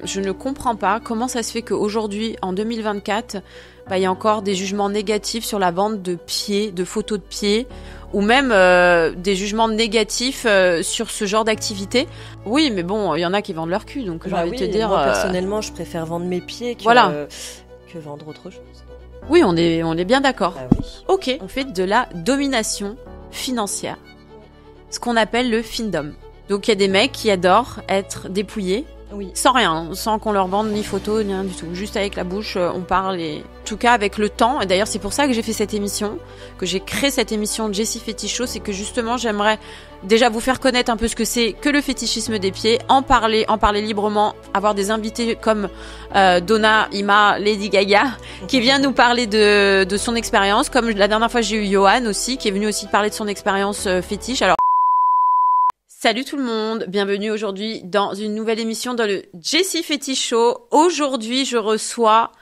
Je ne comprends pas comment ça se fait qu'aujourd'hui, en 2024, il y a encore des jugements négatifs sur la vente de pieds, de photos de pieds, ou même des jugements négatifs sur ce genre d'activité. Oui, mais bon, il y en a qui vendent leur cul, donc j'ai envie de te dire... Moi, personnellement, je préfère vendre mes pieds que vendre autre chose. Oui, on est bien d'accord. Bah oui. Ok, on fait de la domination financière, ce qu'on appelle le findom. Donc il y a des mecs qui adorent être dépouillés, Oui. sans rien, sans qu'on leur vende ni photo, ni rien du tout. Juste avec la bouche, on parle et... En tout cas, avec le temps, et d'ailleurs c'est pour ça que j'ai fait cette émission, que j'ai créé cette émission Jessie Fetish Show, c'est que justement j'aimerais déjà vous faire connaître un peu ce que c'est que le fétichisme des pieds, en parler librement, avoir des invités comme Donna, Ima, Lady Gaga, qui vient nous parler de son expérience, comme la dernière fois j'ai eu Johan aussi, qui est venu aussi parler de son expérience fétiche. Alors, salut tout le monde, bienvenue aujourd'hui dans une nouvelle émission dans le Jessie Fetish Show. Aujourd'hui, je reçois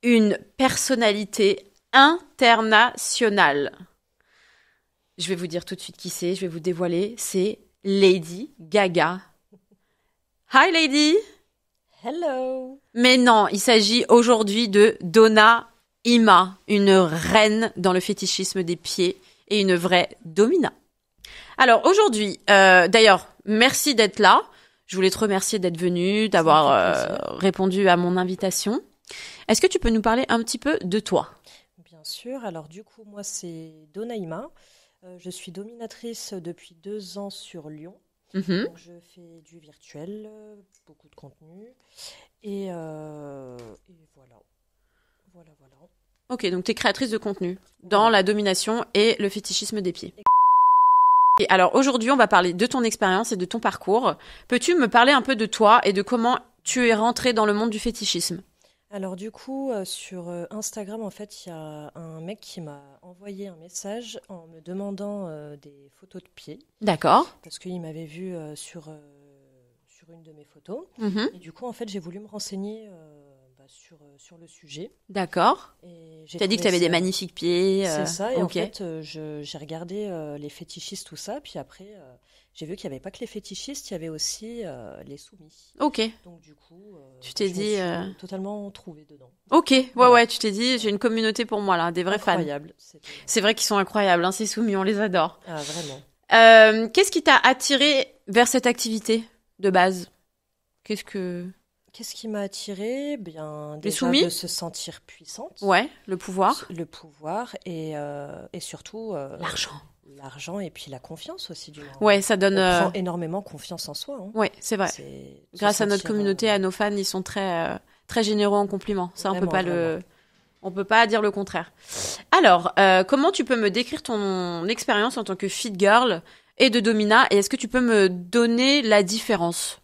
une personnalité internationale. Je vais vous dire tout de suite qui c'est, je vais vous dévoiler, c'est Lady Gaga. Hi Lady! Hello! Mais non, il s'agit aujourd'hui de Donna Ima, une reine dans le fétichisme des pieds et une vraie domina. Alors aujourd'hui, d'ailleurs, merci d'être là. Je voulais te remercier d'être venue, d'avoir répondu à mon invitation. Est-ce que tu peux nous parler un petit peu de toi? Bien sûr. Alors du coup, moi, c'est Donna Ima. Je suis dominatrice depuis 2 ans sur Lyon. Mhm. Donc, je fais du virtuel, beaucoup de contenu. Et voilà. Voilà. Ok, donc tu es créatrice de contenu dans la domination et le fétichisme des pieds. Et alors aujourd'hui, on va parler de ton expérience et de ton parcours. Peux-tu me parler un peu de toi et de comment tu es rentrée dans le monde du fétichisme? Alors du coup, sur Instagram, en fait, il y a un mec qui m'a envoyé un message en me demandant des photos de pieds. D'accord. Parce qu'il m'avait vu sur une de mes photos. Mhm. Et du coup, en fait, j'ai voulu me renseigner sur le sujet. D'accord. Tu as dit que tu avais des magnifiques pieds. C'est ça. Et ok. en fait, j'ai regardé les fétichistes, tout ça. Puis après, j'ai vu qu'il n'y avait pas que les fétichistes, il y avait aussi les soumis. Ok. Donc du coup, Tu t'es je dit, me suis totalement trouvée dedans. Ok, Voilà. ouais, tu t'es dit, j'ai une communauté pour moi là, des vrais fans. Incroyable. C'est vrai qu'ils sont incroyables, hein, ces soumis, on les adore. Ah, vraiment. Qu'est-ce qui t'a attiré vers cette activité de base? Qu'est-ce qui m'a attirée? Bien, déjà soumis de se sentir puissante. Ouais, le pouvoir. Le pouvoir et surtout L'argent. l'argent et puis la confiance aussi du moment. Ouais, ça donne... On prend énormément confiance en soi. Hein. Ouais, c'est vrai. C'est se Grâce à notre sentir, communauté, à nos fans, ils sont très, très généreux en compliments. Ça, Vraiment, on peut pas dire le contraire. Alors, comment tu peux me décrire ton expérience en tant que fit girl et de domina, et est-ce que tu peux me donner la différence?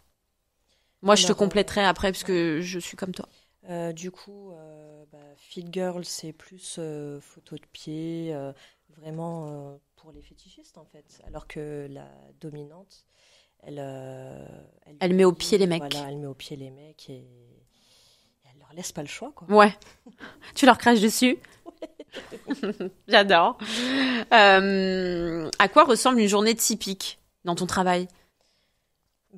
Moi, je te Alors, compléterai après, parce que je suis comme toi. Du coup, fit girl, c'est plus photo de pied, vraiment pour les fétichistes en fait. Alors que la dominante, Elle met au pied les mecs. Voilà, elle met au pied les mecs et elle leur laisse pas le choix, quoi. Ouais. Tu leur craches dessus? J'adore. À quoi ressemble une journée typique dans ton travail?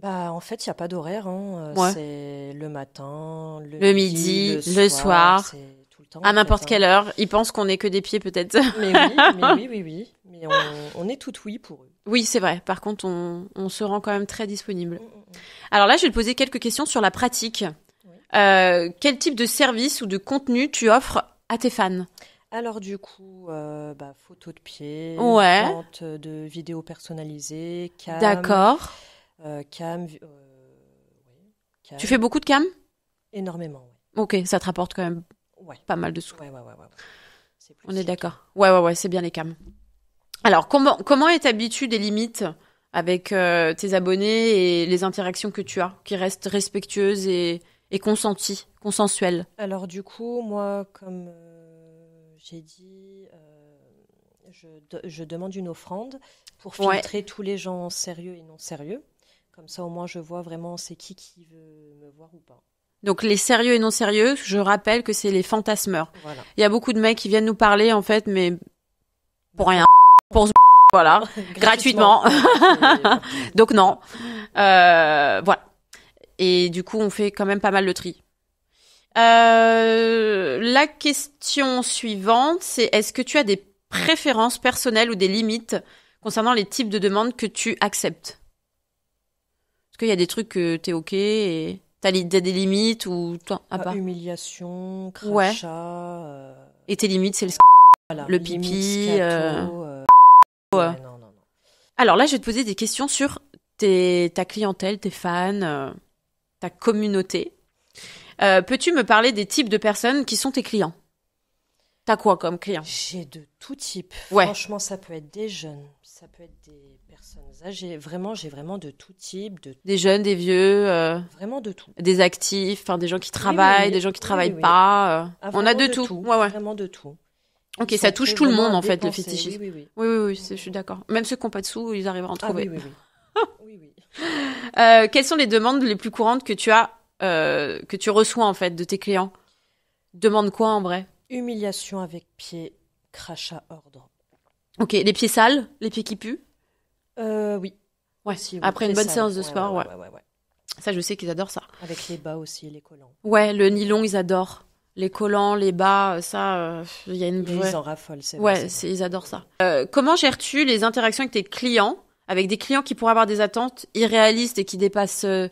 En fait, il n'y a pas d'horaire. Hein. Ouais. C'est le matin, Le midi, le soir. C'est tout le temps. À en n'importe fait, quelle heure. Ils pensent qu'on n'est que des pieds, peut-être. Mais oui. Mais on est tout oui pour eux. Oui, c'est vrai. Par contre, on se rend quand même très disponible. Alors là, je vais te poser quelques questions sur la pratique. Oui. Quel type de service ou de contenu tu offres à tes fans? Alors du coup, photos de pied, Ouais. vente de vidéos personnalisées, cam, D'accord. cam. Tu fais beaucoup de cam? Énormément, Ok, ça te rapporte quand même ouais. pas mal de sous. Ouais. C'est plus On est chic. d'accord. Ouais, c'est bien les cams. Alors, comment est t'habitues des limites avec tes abonnés et les interactions que tu as, qui restent respectueuses et consenties, consensuelles? Alors du coup, moi, comme j'ai dit, je demande une offrande pour Ouais. filtrer tous les gens sérieux et non sérieux. Comme ça, au moins, je vois vraiment c'est qui veut me voir ou pas. Donc, les sérieux et non sérieux, je rappelle que c'est les fantasmeurs. Voilà. Il y a beaucoup de mecs qui viennent nous parler, en fait, mais pour rien. Pour voilà. Gratuitement. Donc, non. Voilà. Et du coup, on fait quand même pas mal le tri. La question suivante, c'est est-ce que tu as des préférences personnelles ou des limites concernant les types de demandes que tu acceptes? Est-ce qu'il y a des trucs que t'es ok et t'as des limites ou toi, à part? Humiliation, Ouais. crachat. Et tes limites, c'est Voilà, le limite, pipi. scato, Ouais. non, non, non. Alors là, je vais te poser des questions sur ta clientèle, tes fans, ta communauté. Peux-tu me parler des types de personnes qui sont tes clients? T'as quoi comme client? J'ai de tout type. Ouais. Franchement, ça peut être des jeunes, ça peut être des personnes âgées. Vraiment, j'ai vraiment de tout type, Des jeunes, des vieux, vraiment de tout. des actifs, enfin des gens qui travaillent, oui. des gens qui Oui, travaillent oui. pas. Ah, On a vraiment de tout. Ouais, ouais. Vraiment de tout. Ok, Ils ça sont touche prêts tout le vraiment monde à en fait, le dépenser. fétichisme. Oui. Oui, je suis d'accord. Même ceux qui n'ont pas de sous, ils arrivent à en Ah trouver. oui. Oui. Quelles sont les demandes les plus courantes que tu as, que tu reçois en fait de tes clients? Demande quoi en vrai? Humiliation avec pied, crachat ordre. Ok, les pieds sales, les pieds qui puent. Oui. Ouais. Aussi, oui, Après une très bonne sale. séance de sport, ouais. Ouais. Ça, je sais qu'ils adorent ça. Avec les bas aussi, les collants. Ouais, le nylon, ils adorent. Les collants, les bas, ça, il y a une vraie. Ils en raffolent, c'est vrai. Ouais, ils adorent ça. Comment gères-tu les interactions avec tes clients, avec des clients qui pourraient avoir des attentes irréalistes et qui dépassent tes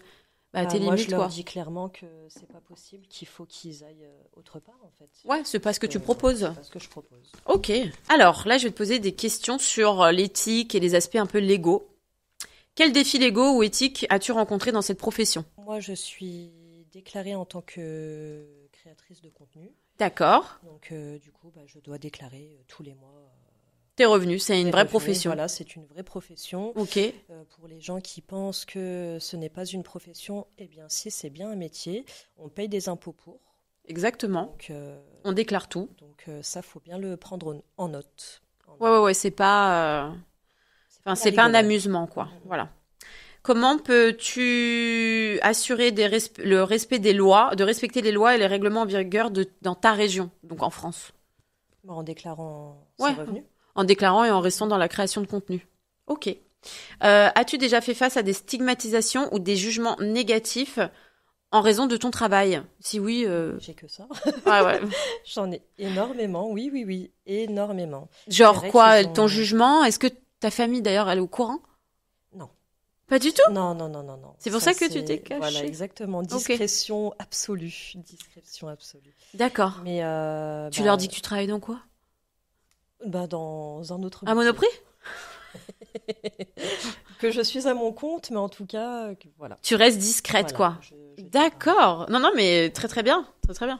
Moi, limites, je leur quoi? dis clairement que c'est pas possible, qu'il faut qu'ils aillent autre part, en fait. Ouais, c'est pas ce que tu proposes. C'est pas ce que je propose. Ok. Alors, là, je vais te poser des questions sur l'éthique et les aspects un peu légaux. Quels défis légaux ou éthiques as-tu rencontrés dans cette profession? Moi, je suis déclarée en tant que créatrice de contenu. D'accord. Donc, du coup, je dois déclarer tous les mois. Tes revenus, c'est une mes vraie revenus. profession. Voilà, c'est une vraie profession. Ok. Pour les gens qui pensent que ce n'est pas une profession, eh bien, si, c'est bien un métier. On paye des impôts pour. Exactement. Donc, On déclare tout. donc ça, faut bien le prendre en note. Ouais, c'est pas... Enfin, c'est pas un amusement, quoi. Voilà. Comment peux-tu assurer le respect des lois, de respecter les lois et les règlements en vigueur dans ta région, donc en France? En déclarant Ouais. ses revenus. En déclarant et en restant dans la création de contenu. Ok. As-tu déjà fait face à des stigmatisations ou des jugements négatifs en raison de ton travail? Si oui... J'ai que ça. Ouais. J'en ai énormément, oui, énormément. Genre C'est vrai quoi, qu'ils ont- ton jugement? Est-ce que ta famille, d'ailleurs, elle est au courant? Non. Pas du tout? Non. C'est pour ça que tu t'es cachée. Voilà, exactement. Discrétion absolue. Discrétion absolue. D'accord. Mais Tu leur dis que tu travailles dans quoi? dans un autre À métier. Monoprix? Que je suis à mon compte, mais en tout cas, voilà. Tu restes discrète, Voilà, quoi. je dis D'accord. Non, mais très bien. Très bien.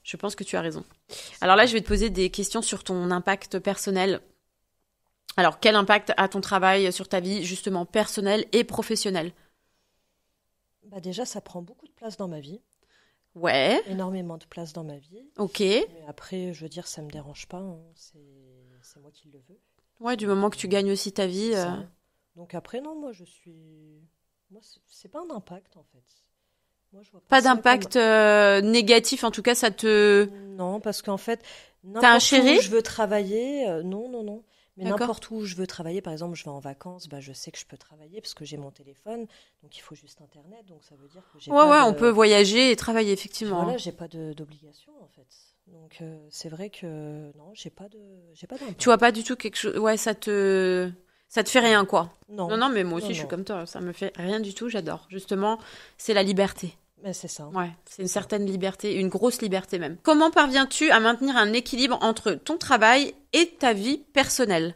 Je pense que tu as raison. Alors là, je vais te poser des questions sur ton impact personnel. Alors, quel impact a ton travail sur ta vie, justement, personnelle et professionnelle? déjà, ça prend beaucoup de place dans ma vie. Ouais. Énormément de place dans ma vie. Ok. Mais après, je veux dire, ça me dérange pas. Hein. C'est moi qui le veux. Ouais, du moment que tu gagnes aussi ta vie. C'est ça. Donc après, non, moi, c'est pas un impact, en fait. Moi, je vois Pas ça d'impact négatif, en tout cas, ça te... Non, parce qu'en fait, T'as un n'importe chéri? où je veux travailler, non. Mais D'accord. n'importe où je veux travailler, par exemple, je vais en vacances, je sais que je peux travailler parce que j'ai mon téléphone, donc il faut juste Internet, donc ça veut dire que j'ai Ouais, pas on peut voyager et travailler, Puis effectivement. voilà, j'ai pas d'obligation, en fait. Donc c'est vrai que non, j'ai pas d'impact. Tu vois pas du tout quelque chose... Ouais, ça te fait rien, quoi. Non, Non, mais moi aussi, Non, je suis non. comme toi. Ça me fait rien du tout, j'adore. Justement, c'est la liberté. mais c'est ça. Ouais, c'est une certaine liberté, une grosse liberté même. Comment parviens-tu à maintenir un équilibre entre ton travail et ta vie personnelle?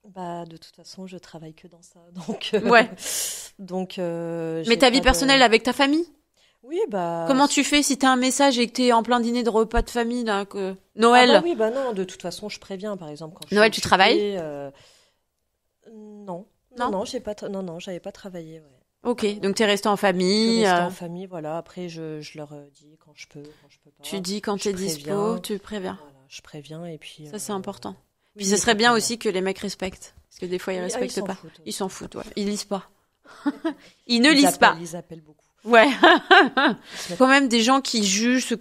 De toute façon, je travaille que dans ça, donc Ouais. donc. Mais j'ai ta pas vie de- personnelle avec ta famille? Oui, Comment tu fais si t'as un message et que t'es en plein dîner de repas de famille, là, que... Ah Noël? oui, non, de toute façon, je préviens, par exemple, quand je Noël, suis tu travailles? occupée, Non. Non Non, j'avais pas travaillé, ouais. Ok, donc t'es resté en Je famille. reste en famille, voilà. Après, je leur dis quand je peux pas. Tu dis quand Je t'es dispo, préviens. tu préviens. Voilà, je préviens et puis. Ça, c'est important. oui, Puis ce serait très bien bien. aussi que les mecs respectent. Parce que des fois, ils Oui, respectent s'en pas. foutent, ouais. Ils s'en foutent, ouais. Ils lisent pas. Ils ne Ils lisent pas. Ils appellent beaucoup. Ouais. Ils se mettent- Quand même des gens qui jugent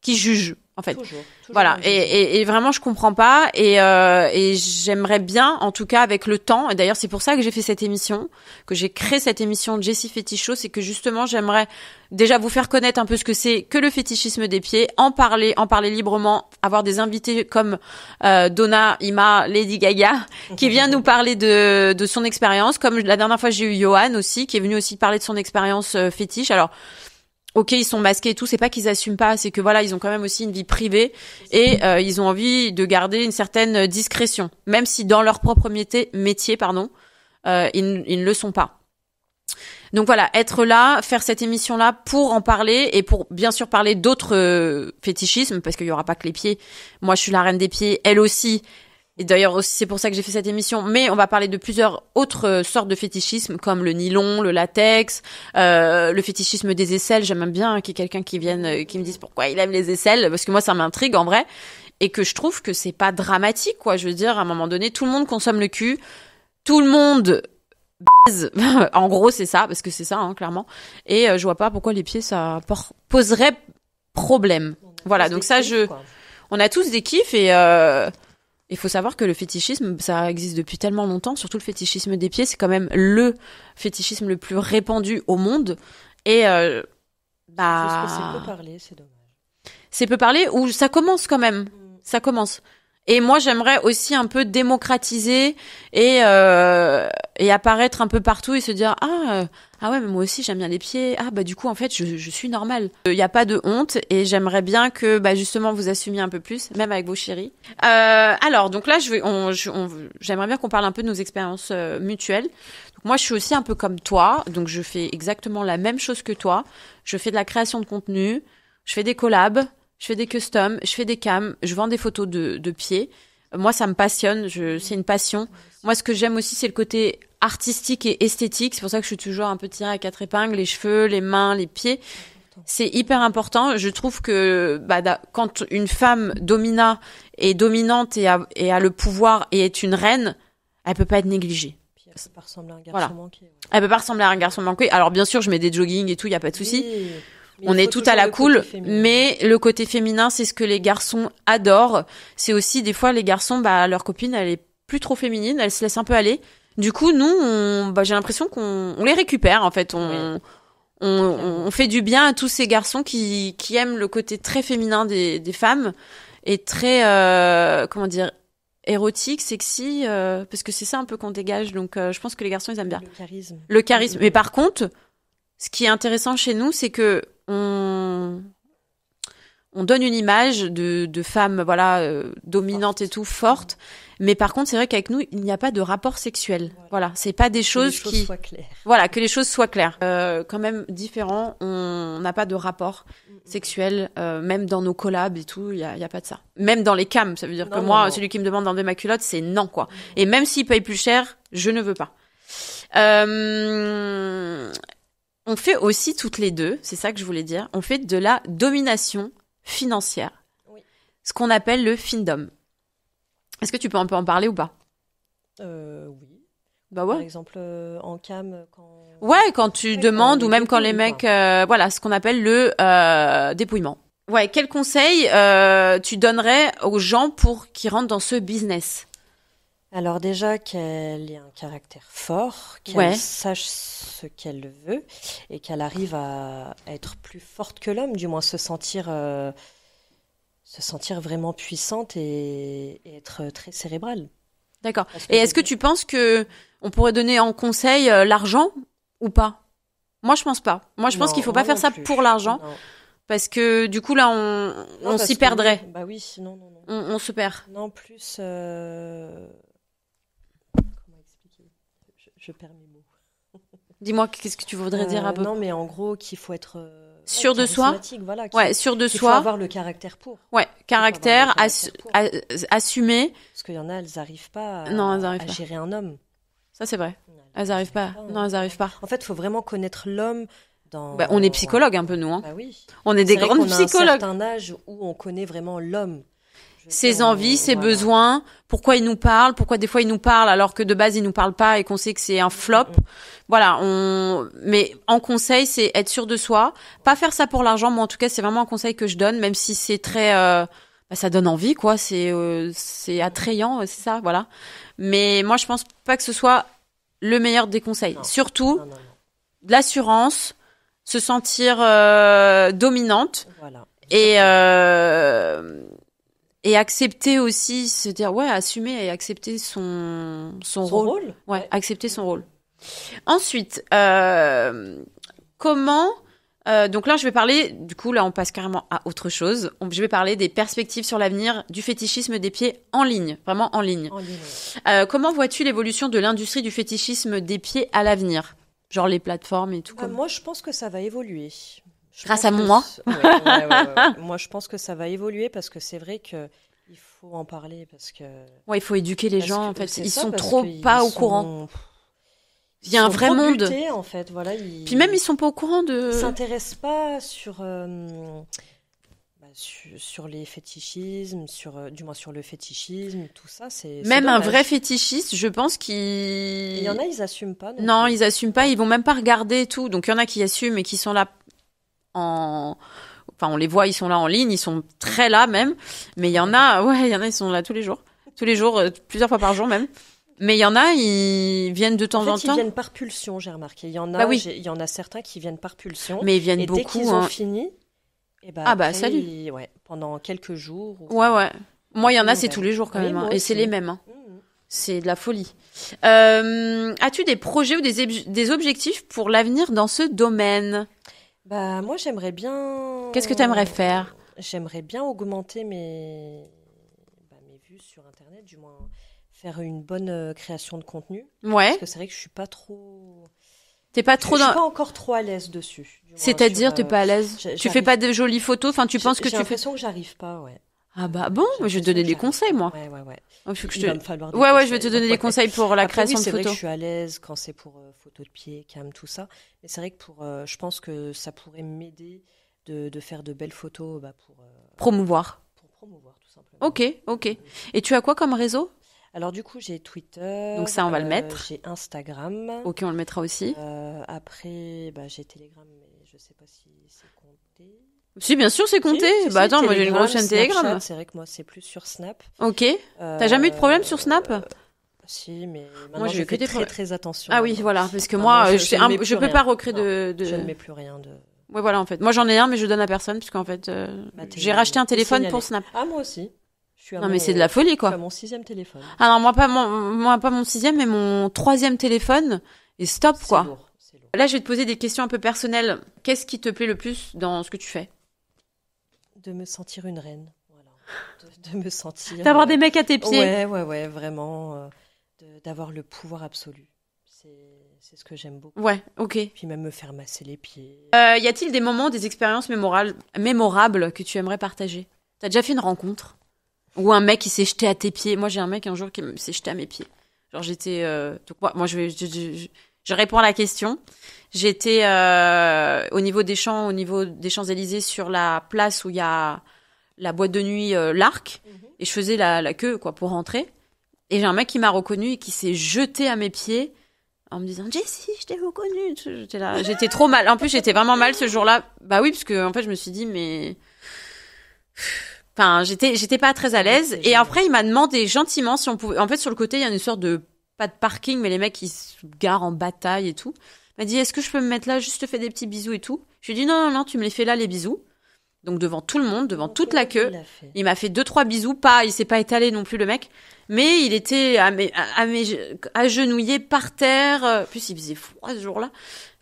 qui jugent. en fait. Toujours Voilà. un jugement. Et vraiment, je comprends pas. Et j'aimerais bien, en tout cas, avec le temps. Et d'ailleurs, c'est pour ça que j'ai fait cette émission, que j'ai créé cette émission Jessie Fétiche Show, c'est que justement, j'aimerais déjà vous faire connaître un peu ce que c'est que le fétichisme des pieds, en parler librement, avoir des invités comme Donna, Ima, Lady Gaga, qui vient nous parler de son expérience. Comme la dernière fois, j'ai eu Johan aussi, qui est venu aussi parler de son expérience fétiche. Alors. Ok, ils sont masqués et tout, c'est pas qu'ils assument pas, c'est que voilà, ils ont quand même aussi une vie privée et ils ont envie de garder une certaine discrétion, même si dans leur propre métier, ils ne le sont pas. Donc voilà, être là, faire cette émission-là pour en parler et pour bien sûr parler d'autres fétichismes, parce qu'il y aura pas que les pieds. Moi, je suis la reine des pieds, elle aussi. Et d'ailleurs aussi, c'est pour ça que j'ai fait cette émission. Mais on va parler de plusieurs autres sortes de fétichisme, comme le nylon, le latex, le fétichisme des aisselles. J'aime bien qu'il y ait quelqu'un qui vienne, qui me dise pourquoi il aime les aisselles, parce que moi, ça m'intrigue en vrai. Et que je trouve que c'est pas dramatique, quoi. Je veux dire, à un moment donné, tout le monde consomme le cul. Tout le monde baise. En gros, c'est ça, parce que c'est ça, hein, clairement. Et je vois pas pourquoi les pieds, ça poserait problème. Voilà, donc ça, on a tous des kiffs et... Il faut savoir que le fétichisme, ça existe depuis tellement longtemps, surtout le fétichisme des pieds, c'est quand même le fétichisme le plus répandu au monde. Et Juste que c'est peu parlé, c'est dommage. C'est peu parlé, ou ça commence quand même. Ça commence. Et moi, j'aimerais aussi un peu démocratiser et apparaître un peu partout et se dire ah ouais, mais moi aussi j'aime bien les pieds. Ah bah du coup en fait je suis normale. Il y a pas de honte et j'aimerais bien que justement vous assumiez un peu plus, même avec vos chéris. Alors donc là j'aimerais bien qu'on parle un peu de nos expériences mutuelles. Donc moi je suis aussi un peu comme toi, donc je fais exactement la même chose que toi. Je fais de la création de contenu, je fais des collabs. Je fais des customs, je fais des cams, je vends des photos de pieds. Moi, ça me passionne, c'est une passion. Moi, ce que j'aime aussi, c'est le côté artistique et esthétique. C'est pour ça que je suis toujours un peu tirée à quatre épingles, les cheveux, les mains, les pieds. C'est hyper important. Je trouve que quand une femme est dominante et a le pouvoir et est une reine, elle peut pas être négligée. Puis elle peut pas ressembler à un garçon manqué. Ouais. Elle peut pas ressembler à un garçon manqué. Alors bien sûr, je mets des joggings et tout, il y a pas de souci. Oui. On est tout à la cool, mais le côté féminin, c'est ce que les garçons adorent. C'est aussi, des fois, les garçons, leur copine, elle est plus trop féminine, elle se laisse un peu aller. Du coup, nous, j'ai l'impression qu'on les récupère, en fait. On fait du bien à tous ces garçons qui aiment le côté très féminin des femmes et très, érotique, sexy, parce que c'est ça un peu qu'on dégage. Donc, je pense que les garçons, ils aiment bien. Le charisme. Mais par contre, ce qui est intéressant chez nous, c'est que on donne une image de femmes, dominantes et tout, fortes. Mais par contre, c'est vrai qu'avec nous, il n'y a pas de rapport sexuel. Voilà, c'est pas des choses que les choses soient claires. Voilà, que les choses soient claires. Quand même différent. On n'a pas de rapport sexuel, même dans nos collabs et tout. Il y a pas de ça. Même dans les cams, ça veut dire que moi, celui qui me demande d'enlever ma culotte, c'est non, quoi. Et même s'il paye plus cher, je ne veux pas. On fait aussi toutes les deux, c'est ça que je voulais dire, on fait de la domination financière. Oui. Ce qu'on appelle le findom. Est-ce que tu peux un peu en parler ou pas ? Oui. Bah ouais. Par exemple, en cam, quand tu demandes, ou même quand les mecs... ce qu'on appelle le dépouillement. Ouais, quel conseil tu donnerais aux gens pour qu'ils rentrent dans ce business ? Alors déjà, qu'elle ait un caractère fort, qu'elle sache ce qu'elle veut et qu'elle arrive à être plus forte que l'homme, du moins se sentir vraiment puissante et être très cérébrale. D'accord. Et est-ce que tu penses que on pourrait donner en conseil l'argent ou pas ? Moi, je pense pas. Moi, je pense qu'il faut pas faire ça pour l'argent. Non. Parce que du coup, là, on s'y perdrait. Bah oui, non. On se perd. Non, plus... Je perds mes mots. Dis-moi, qu'est-ce que tu voudrais dire à peu près ? Non, mais en gros, qu'il faut être sûr de soi. Voilà, sûr de qu'il soi. faut avoir le caractère pour. Ouais, caractère, assumer. Parce qu'il y en a, elles n'arrivent pas à gérer un homme. Ça, c'est vrai. Elles n'arrivent pas. Non, elles n'arrivent pas. En fait, il faut vraiment connaître l'homme. On est psychologue un peu, nous. Hein. Bah oui. On est des grandes psychologues. On a un certain âge où on connaît vraiment l'homme. ses envies, ses besoins, pourquoi il nous parle, pourquoi des fois il nous parle alors que de base il nous parle pas et qu'on sait que c'est un flop. Voilà, mais en conseil, c'est être sûr de soi, pas faire ça pour l'argent. Moi en tout cas, c'est vraiment un conseil que je donne, même si c'est très ça donne envie quoi, c'est attrayant, c'est ça, voilà. Mais moi je pense pas que ce soit le meilleur des conseils. Non. Surtout de l'assurance, se sentir dominante. Voilà. Et accepter aussi, se dire assumer et accepter son rôle. Ouais, accepter son rôle. Ensuite, comment donc là je vais parler, du coup là on passe carrément à autre chose. Je vais parler des perspectives sur l'avenir du fétichisme des pieds en ligne, vraiment en ligne. Comment vois-tu l'évolution de l'industrie du fétichisme des pieds à l'avenir, genre les plateformes et tout Moi je pense que ça va évoluer. Grâce à moi. Moi, je pense que ça va évoluer parce que c'est vrai que il faut en parler parce que. Ouais, il faut éduquer les gens. En fait, ils sont trop pas au courant. Il y a un vrai monde. Butés, en fait, voilà. Puis même ils sont pas au courant de. Ils s'intéressent pas sur les fétichismes, du moins sur le fétichisme, tout ça. Même un vrai fétichiste, je pense qu'il. Il y en a, ils assument pas. Non, ils assument pas. Ils vont même pas regarder et tout. Donc il y en a qui assument et qui sont là. Enfin, on les voit, ils sont là en ligne, ils sont très là même. Mais il y en a, ils sont là tous les jours, plusieurs fois par jour même. Mais il y en a, ils viennent de temps en temps. Ils viennent par pulsion, j'ai remarqué. Il y en a, il y en a certains qui viennent par pulsion. Mais ils viennent beaucoup. Dès qu'ils ont fini, salut. Pendant quelques jours. Ouais. Moi, il y en a, c'est tous les jours quand même, et c'est les mêmes. C'est de la folie. As-tu des projets ou des objectifs pour l'avenir dans ce domaine ? Moi, j'aimerais bien... Qu'est-ce que tu aimerais faire ? J'aimerais bien augmenter mes vues sur Internet, du moins faire une bonne création de contenu. Ouais. Parce que c'est vrai que je suis pas trop... Je suis pas encore trop à l'aise dessus. C'est-à-dire, t'es pas à l'aise ? Tu fais pas de jolies photos ? Enfin, tu penses que tu fais... J'ai l'impression que j'arrive pas, ouais. Ah bon, je vais te donner des conseils, moi. Ouais. Il va me falloir des conseils. Je vais te donner des conseils pour la création de photos. C'est vrai que je suis à l'aise quand c'est pour photos de pied, cam, tout ça. Mais c'est vrai que je pense que ça pourrait m'aider de faire de belles photos pour promouvoir. Pour promouvoir, tout simplement. Ok. Et tu as quoi comme réseau ? Alors du coup, j'ai Twitter. Donc ça, on va le mettre. J'ai Instagram. Ok, on le mettra aussi. Après, j'ai Telegram, mais je sais pas si c'est compté. Si, bien sûr, c'est compté. Attends, moi j'ai une grosse chaîne Telegram. C'est vrai que moi, c'est plus sur Snap. Ok. T'as jamais eu de problème sur Snap ? Si, mais maintenant, moi, je fais très attention. Ah oui, voilà, parce que moi, je peux pas recréer de... Je ne mets plus rien de... Ouais, voilà, en fait. Moi, j'en ai un, mais je donne à personne, puisqu'en fait, j'ai racheté un téléphone pour Snap. Ah, moi aussi. Mais c'est de la folie, quoi. Je suis à mon 6e téléphone. Ah non, moi pas mon 6e, mais mon 3e téléphone. Et stop, quoi. C'est lourd. Là, je vais te poser des questions un peu personnelles. Qu'est-ce qui te plaît le plus dans ce que tu fais ? De me sentir une reine, voilà. De me sentir... D'avoir des mecs à tes pieds. Ouais, vraiment. D'avoir le pouvoir absolu. C'est ce que j'aime beaucoup. Ouais, ok. Puis même me faire masser les pieds. Y a-t-il des moments, des expériences mémorables que tu aimerais partager ? T'as déjà fait une rencontre ? Ou un mec qui s'est jeté à tes pieds ? Moi, j'ai un mec un jour qui s'est jeté à mes pieds. Genre, j'étais... Donc moi, je réponds à la question. J'étais au niveau des Champs-Élysées, sur la place où il y a la boîte de nuit l'Arc, et je faisais la queue quoi pour rentrer. Et j'ai un mec qui m'a reconnu et qui s'est jeté à mes pieds en me disant Jessie, je t'ai reconnu. J'étais trop mal. En plus, j'étais vraiment mal ce jour-là. Bah oui, parce que en fait, je me suis dit mais enfin, j'étais pas très à l'aise. Et après, il m'a demandé gentiment si on pouvait. En fait, sur le côté, il y a une sorte de pas de parking, mais les mecs qui se garent en bataille et tout. Il m'a dit, est-ce que je peux me mettre là, juste te fais des petits bisous et tout. Je lui ai dit, non, tu me les fais là, les bisous. Donc devant tout le monde, devant toute la queue. Il m'a fait 2-3 bisous, il s'est pas étalé non plus le mec. Mais il était agenouillé par terre. En plus, il faisait froid ce jour-là.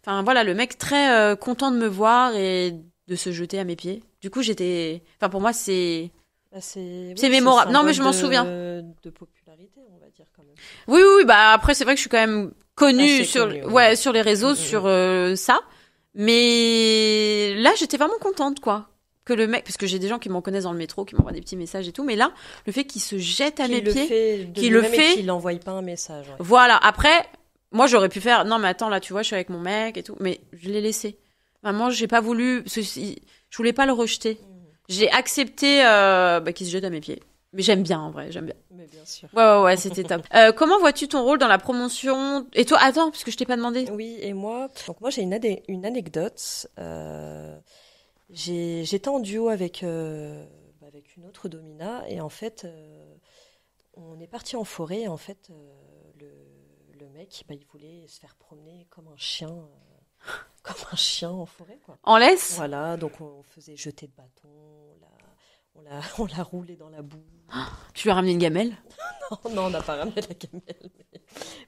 Enfin voilà, le mec très content de me voir et de se jeter à mes pieds. Du coup, enfin pour moi, c'est mémorable. Non, mais je m'en souviens. De popularité, on va dire quand même. Oui, après c'est vrai que je suis quand même connue sur les réseaux sur ça. Mais là, j'étais vraiment contente quoi. Que le mec, parce que j'ai des gens qui me reconnaissent dans le métro, qui m'envoient des petits messages et tout, mais là, le fait qu'il se jette à mes pieds, qu'il n'envoie pas un message. Ouais. Voilà. Après, moi, j'aurais pu faire, non, mais attends, là, tu vois, je suis avec mon mec et tout, mais je l'ai laissé. Vraiment, j'ai pas voulu, je voulais pas le rejeter. J'ai accepté, qu'il se jette à mes pieds. Mais j'aime bien, en vrai, j'aime bien. Mais bien sûr. Ouais, c'était top. Comment vois-tu ton rôle dans la promotion? Et toi, attends, parce que je t'ai pas demandé. Oui, et moi, donc moi j'ai une anecdote. J'étais en duo avec une autre domina, et en fait, on est parti en forêt, et en fait, le mec, il voulait se faire promener comme un chien. Comme un chien en forêt, quoi. En laisse? Voilà, donc on faisait jeter de bâton, on l'a roulé dans la boue. Tu lui as ramené une gamelle? Non, on n'a pas ramené la gamelle.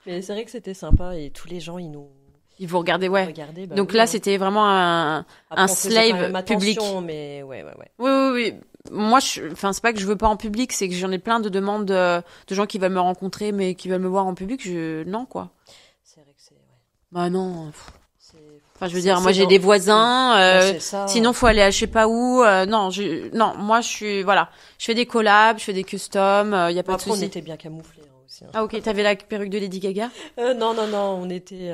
Mais c'est vrai que c'était sympa et tous les gens, Ils vous regardaient, ouais. Regardaient, donc là, c'était vraiment un slave public. Mais ouais. Oui. Moi, c'est pas que je veux pas en public, c'est que j'en ai plein de demandes de gens qui veulent me rencontrer, mais qui veulent me voir en public. Non, quoi. C'est vrai que c'est... Ouais. Bah non. Enfin, je veux dire, moi j'ai des voisins. Sinon, faut aller à je sais pas où. Non, moi je fais des collabs, je fais des customs. Y a pas de souci. On était bien camouflés aussi. Ah ok, t'avais la perruque de Lady Gaga? Non, on était.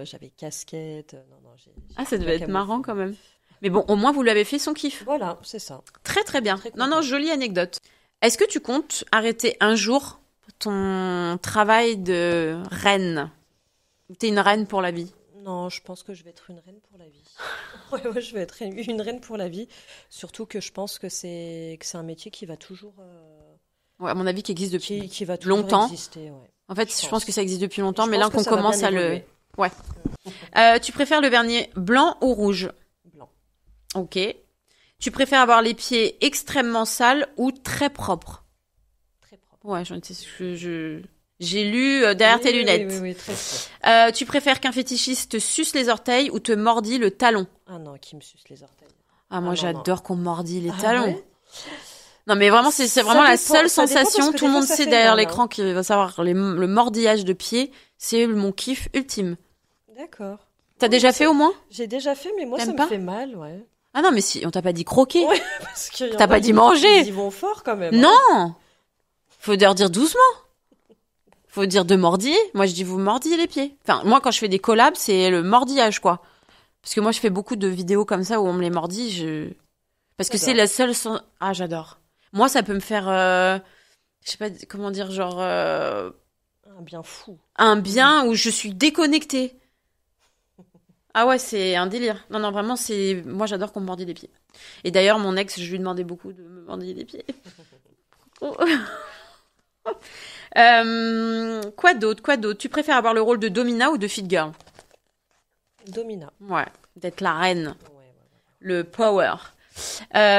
J'avais casquette. Ça devait être marrant quand même. Mais bon, au moins vous lui avez fait son kiff. Voilà, c'est ça. Très très bien. Non, jolie anecdote. Est-ce que tu comptes arrêter un jour ton travail de reine? T'es une reine pour la vie? Non, je pense que je vais être une reine pour la vie. Ouais, je vais être une reine pour la vie. Surtout que je pense que c'est un métier qui va toujours... Ouais, à mon avis, qui existe depuis qui va toujours longtemps. Exister, ouais. En fait, je pense que ça existe depuis longtemps, mais là qu'on commence à évoluer. Ouais. Tu préfères le vernis blanc ou rouge? Blanc. Ok. Tu préfères avoir les pieds extrêmement sales ou très propres? Très propre. Ouais, j'ai lu derrière tes lunettes. Oui, très propre. Tu préfères qu'un fétichiste te suce les orteils ou te mordit le talon? Ah non, qui me suce les orteils. Moi, j'adore qu'on me mordit les Ah talons. Ouais, non, mais vraiment, c'est vraiment la seule sensation. Tout le monde sait derrière mal, l'écran qui va savoir le mordillage de pied. C'est mon kiff ultime. D'accord. T'as déjà fait au moins? J'ai déjà fait, mais moi, ça me fait mal, ouais. Ah non, mais si, on t'a pas dit croquer. Ouais, parce que t'as pas dit manger. Ils y vont fort quand même. Non! Faut leur dire doucement. Faut dire de mordiller. Moi, je dis vous mordillez les pieds. Enfin, moi, quand je fais des collabs, c'est le mordillage, quoi. Parce que moi, je fais beaucoup de vidéos comme ça où on me les mordit. Parce que c'est la seule... Ah, j'adore. Moi, ça peut me faire... je sais pas comment dire, genre... Un bien fou. Un bien où je suis déconnectée. Ah ouais, c'est un délire. Non, vraiment, c'est... Moi, j'adore qu'on me mordille les pieds. Et d'ailleurs, mon ex, je lui demandais beaucoup de me mordiller les pieds. Quoi d'autre? Tu préfères avoir le rôle de Domina ou de Fit Girl? Domina. Ouais, d'être la reine. Ouais. Le power.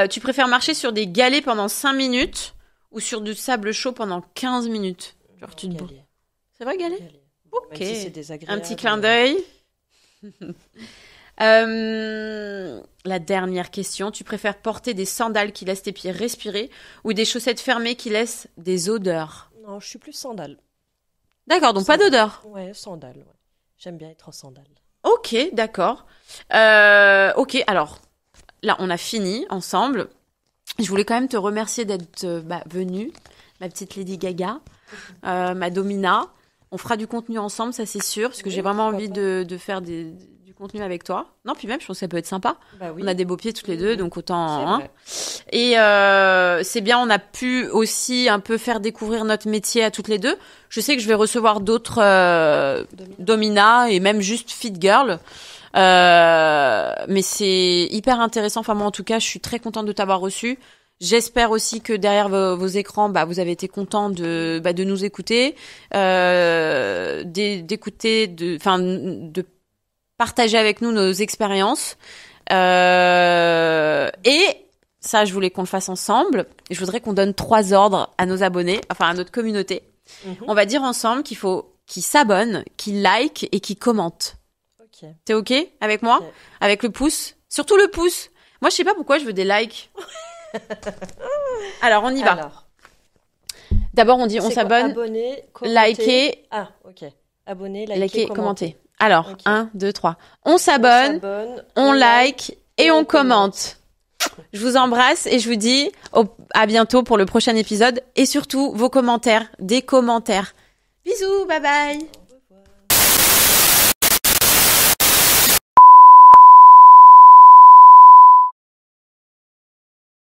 Tu préfères marcher sur des galets pendant 5 minutes ou sur du sable chaud pendant 15 minutes? Genre tu te bouges. C'est vrai, galet? Ok. Même si c'est désagréable. Un petit clin d'œil. La dernière question. Tu préfères porter des sandales qui laissent tes pieds respirer ou des chaussettes fermées qui laissent des odeurs? Non, je suis plus sandales. D'accord, donc pas d'odeur. Ouais, sandales. Ouais. J'aime bien être en sandales. Ok, d'accord. Ok, alors là, on a fini ensemble. Je voulais quand même te remercier d'être venue, ma petite Lady Gaga, ma Domina. On fera du contenu ensemble, ça c'est sûr, parce que j'ai vraiment envie de faire du contenu avec toi. Non, puis même, je pense que ça peut être sympa. Bah oui. On a des beaux pieds toutes les deux, donc autant... C'est vrai. Et c'est bien, on a pu aussi un peu faire découvrir notre métier à toutes les deux. Je sais que je vais recevoir d'autres Domina et même juste Fit Girl. Mais c'est hyper intéressant. Enfin, moi, en tout cas, je suis très contente de t'avoir reçu. J'espère aussi que derrière vos écrans, vous avez été contents de nous écouter, d'écouter, de partager avec nous nos expériences. Et ça, je voulais qu'on le fasse ensemble. Et je voudrais qu'on donne 3 ordres à nos abonnés, enfin à notre communauté. On va dire ensemble qu'il faut qu'ils s'abonnent, qu'ils likent et qu'ils commentent. Ok. T'es ok avec moi? Ok. Avec le pouce? Surtout le pouce. Moi, je sais pas pourquoi je veux des likes. Alors, on y va. Alors, D'abord, on dit on s'abonne, abonner, commenter. liker, Ah, ok. Abonner, liker, commenter. commenter. Alors, Ok. 1, 2, 3. On s'abonne, on like et on commente. Je vous embrasse et je vous dis à bientôt pour le prochain épisode. Et surtout, vos commentaires, des commentaires. Bisous, bye bye.